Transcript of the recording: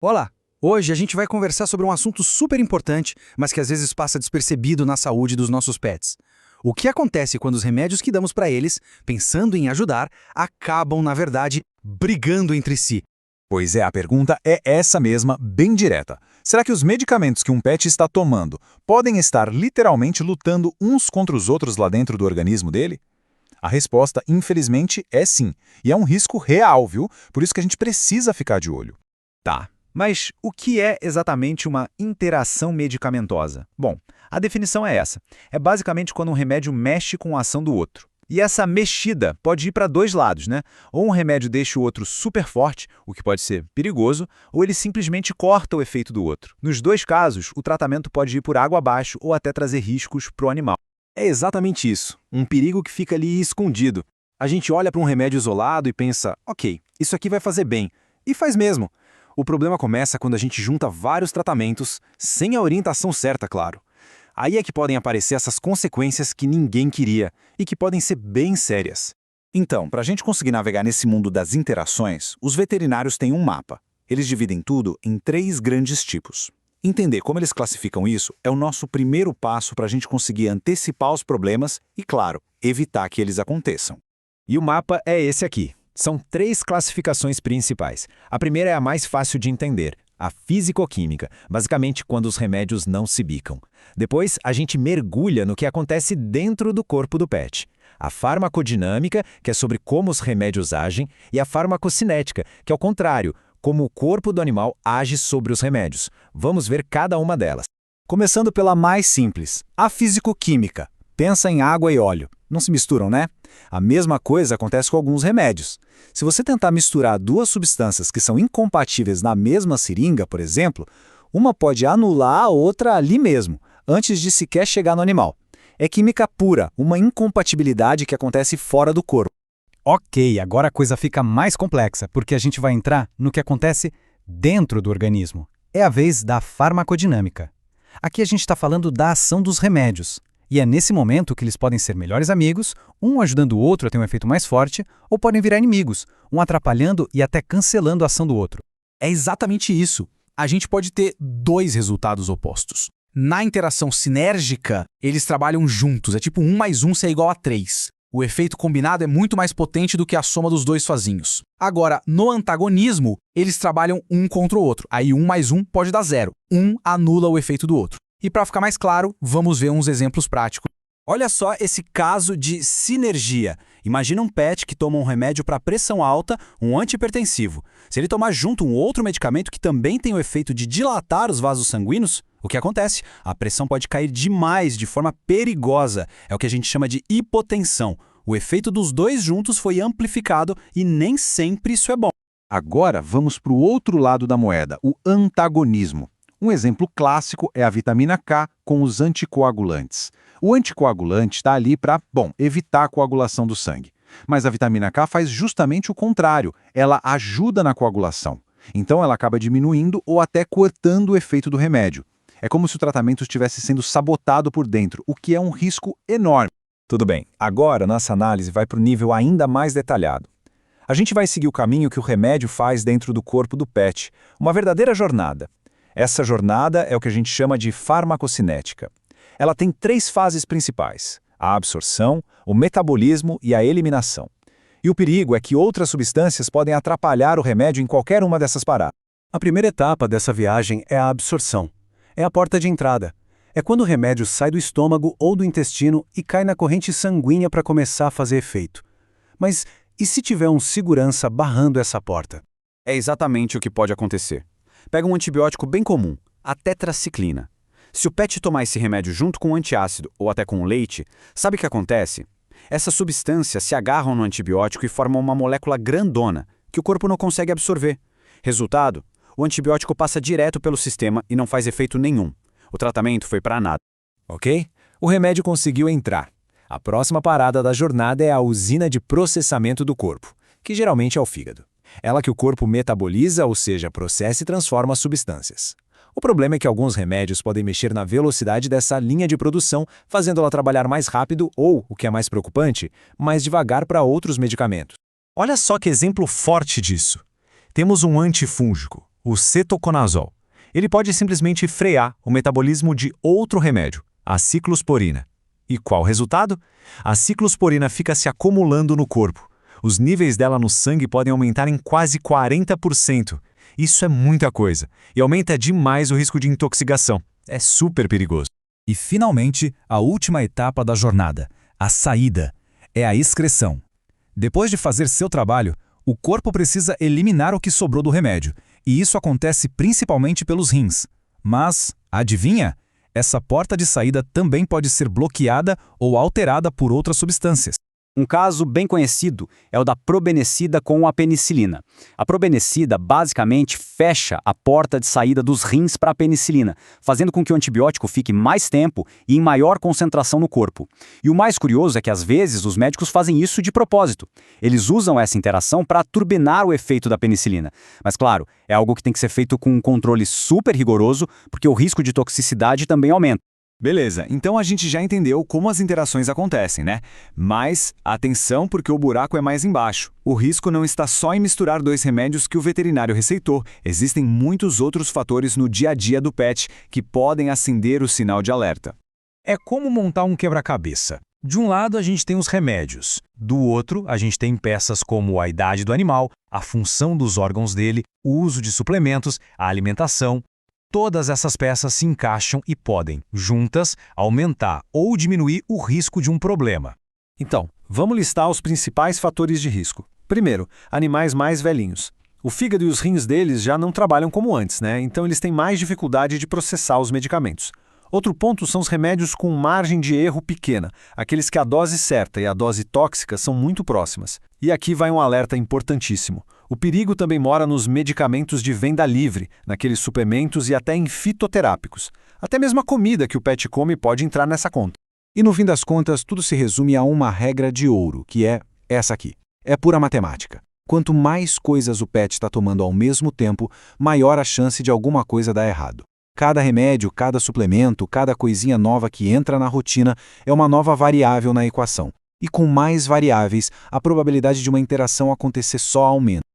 Olá! Hoje a gente vai conversar sobre um assunto super importante, mas que às vezes passa despercebido na saúde dos nossos pets. O que acontece quando os remédios que damos para eles, pensando em ajudar, acabam, na verdade, brigando entre si? Pois é, a pergunta é essa mesma, bem direta. Será que os medicamentos que um pet está tomando podem estar literalmente lutando uns contra os outros lá dentro do organismo dele? A resposta, infelizmente, é sim. E é um risco real, viu? Por isso que a gente precisa ficar de olho. Tá, mas o que é exatamente uma interação medicamentosa? Bom, a definição é essa. É basicamente quando um remédio mexe com a ação do outro. E essa mexida pode ir para dois lados, né? Ou um remédio deixa o outro super forte, o que pode ser perigoso, ou ele simplesmente corta o efeito do outro. Nos dois casos, o tratamento pode ir por água abaixo ou até trazer riscos para o animal. É exatamente isso, um perigo que fica ali escondido. A gente olha para um remédio isolado e pensa, ok, isso aqui vai fazer bem. E faz mesmo. O problema começa quando a gente junta vários tratamentos, sem a orientação certa, claro. Aí é que podem aparecer essas consequências que ninguém queria e que podem ser bem sérias. Então, para a gente conseguir navegar nesse mundo das interações, os veterinários têm um mapa. Eles dividem tudo em 3 grandes tipos. Entender como eles classificam isso é o nosso primeiro passo para a gente conseguir antecipar os problemas e, claro, evitar que eles aconteçam. E o mapa é esse aqui. São 3 classificações principais. A primeira é a mais fácil de entender, a fisicoquímica, basicamente quando os remédios não se bicam. Depois, a gente mergulha no que acontece dentro do corpo do pet. A farmacodinâmica, que é sobre como os remédios agem, e a farmacocinética, que é o contrário, como o corpo do animal age sobre os remédios. Vamos ver cada uma delas. Começando pela mais simples, a fisicoquímica. Pensa em água e óleo. Não se misturam, né? A mesma coisa acontece com alguns remédios. Se você tentar misturar duas substâncias que são incompatíveis na mesma seringa, por exemplo, uma pode anular a outra ali mesmo, antes de sequer chegar no animal. É química pura, uma incompatibilidade que acontece fora do corpo. Ok, agora a coisa fica mais complexa, porque a gente vai entrar no que acontece dentro do organismo. É a vez da farmacodinâmica. Aqui a gente está falando da ação dos remédios. E é nesse momento que eles podem ser melhores amigos, um ajudando o outro a ter um efeito mais forte, ou podem virar inimigos, um atrapalhando e até cancelando a ação do outro. É exatamente isso. A gente pode ter 2 resultados opostos. Na interação sinérgica, eles trabalham juntos, é tipo 1 mais 1 ser igual a 3. O efeito combinado é muito mais potente do que a soma dos 2 sozinhos. Agora, no antagonismo, eles trabalham um contra o outro. Aí 1 mais 1 pode dar 0. Um anula o efeito do outro. E para ficar mais claro, vamos ver uns exemplos práticos. Olha só esse caso de sinergia. Imagina um pet que toma um remédio para pressão alta, um antihipertensivo. Se ele tomar junto um outro medicamento que também tem o efeito de dilatar os vasos sanguíneos, o que acontece? A pressão pode cair demais, de forma perigosa. É o que a gente chama de hipotensão. O efeito dos 2 juntos foi amplificado e nem sempre isso é bom. Agora, vamos para o outro lado da moeda, o antagonismo. Um exemplo clássico é a vitamina K com os anticoagulantes. O anticoagulante está ali para, evitar a coagulação do sangue. Mas a vitamina K faz justamente o contrário. Ela ajuda na coagulação. Então ela acaba diminuindo ou até cortando o efeito do remédio. É como se o tratamento estivesse sendo sabotado por dentro, o que é um risco enorme. Tudo bem, agora nossa análise vai para o nível ainda mais detalhado. A gente vai seguir o caminho que o remédio faz dentro do corpo do pet, uma verdadeira jornada. Essa jornada é o que a gente chama de farmacocinética. Ela tem 3 fases principais: a absorção, o metabolismo e a eliminação. E o perigo é que outras substâncias podem atrapalhar o remédio em qualquer uma dessas paradas. A primeira etapa dessa viagem é a absorção. É a porta de entrada. É quando o remédio sai do estômago ou do intestino e cai na corrente sanguínea para começar a fazer efeito. Mas e se tiver um segurança barrando essa porta? É exatamente o que pode acontecer. Pega um antibiótico bem comum, a tetraciclina. Se o pet tomar esse remédio junto com um antiácido ou até com o leite, sabe o que acontece? Essas substâncias se agarram no antibiótico e formam uma molécula grandona, que o corpo não consegue absorver. Resultado, o antibiótico passa direto pelo sistema e não faz efeito nenhum. O tratamento foi para nada. Ok? O remédio conseguiu entrar. A próxima parada da jornada é a usina de processamento do corpo, que geralmente é o fígado. Ela que o corpo metaboliza, ou seja, processa e transforma as substâncias. O problema é que alguns remédios podem mexer na velocidade dessa linha de produção, fazendo ela trabalhar mais rápido ou, o que é mais preocupante, mais devagar para outros medicamentos. Olha só que exemplo forte disso. Temos um antifúngico. o cetoconazol. Ele pode simplesmente frear o metabolismo de outro remédio, a ciclosporina. E qual o resultado? A ciclosporina fica se acumulando no corpo. Os níveis dela no sangue podem aumentar em quase 40%. Isso é muita coisa e aumenta demais o risco de intoxicação. É super perigoso. E, finalmente, a última etapa da jornada, a saída, é a excreção. Depois de fazer seu trabalho, o corpo precisa eliminar o que sobrou do remédio, e isso acontece principalmente pelos rins. Mas, adivinha? Essa porta de saída também pode ser bloqueada ou alterada por outras substâncias. Um caso bem conhecido é o da probenecida com a penicilina. A probenecida basicamente fecha a porta de saída dos rins para a penicilina, fazendo com que o antibiótico fique mais tempo e em maior concentração no corpo. E o mais curioso é que às vezes os médicos fazem isso de propósito. Eles usam essa interação para turbinar o efeito da penicilina. Mas claro, é algo que tem que ser feito com um controle super rigoroso, porque o risco de toxicidade também aumenta. Beleza, então a gente já entendeu como as interações acontecem, né? Mas atenção, porque o buraco é mais embaixo. O risco não está só em misturar dois remédios que o veterinário receitou. Existem muitos outros fatores no dia a dia do pet que podem acender o sinal de alerta. É como montar um quebra-cabeça. De um lado, a gente tem os remédios. Do outro, a gente tem peças como a idade do animal, a função dos órgãos dele, o uso de suplementos, a alimentação. Todas essas peças se encaixam e podem, juntas, aumentar ou diminuir o risco de um problema. Então, vamos listar os principais fatores de risco. Primeiro, animais mais velhinhos. O fígado e os rins deles já não trabalham como antes, né? Então eles têm mais dificuldade de processar os medicamentos. Outro ponto são os remédios com margem de erro pequena, aqueles que a dose certa e a dose tóxica são muito próximas. E aqui vai um alerta importantíssimo. O perigo também mora nos medicamentos de venda livre, naqueles suplementos e até em fitoterápicos. Até mesmo a comida que o pet come pode entrar nessa conta. E no fim das contas, tudo se resume a uma regra de ouro, que é essa aqui. É pura matemática. Quanto mais coisas o pet está tomando ao mesmo tempo, maior a chance de alguma coisa dar errado. Cada remédio, cada suplemento, cada coisinha nova que entra na rotina é uma nova variável na equação. E com mais variáveis, a probabilidade de uma interação acontecer só aumenta.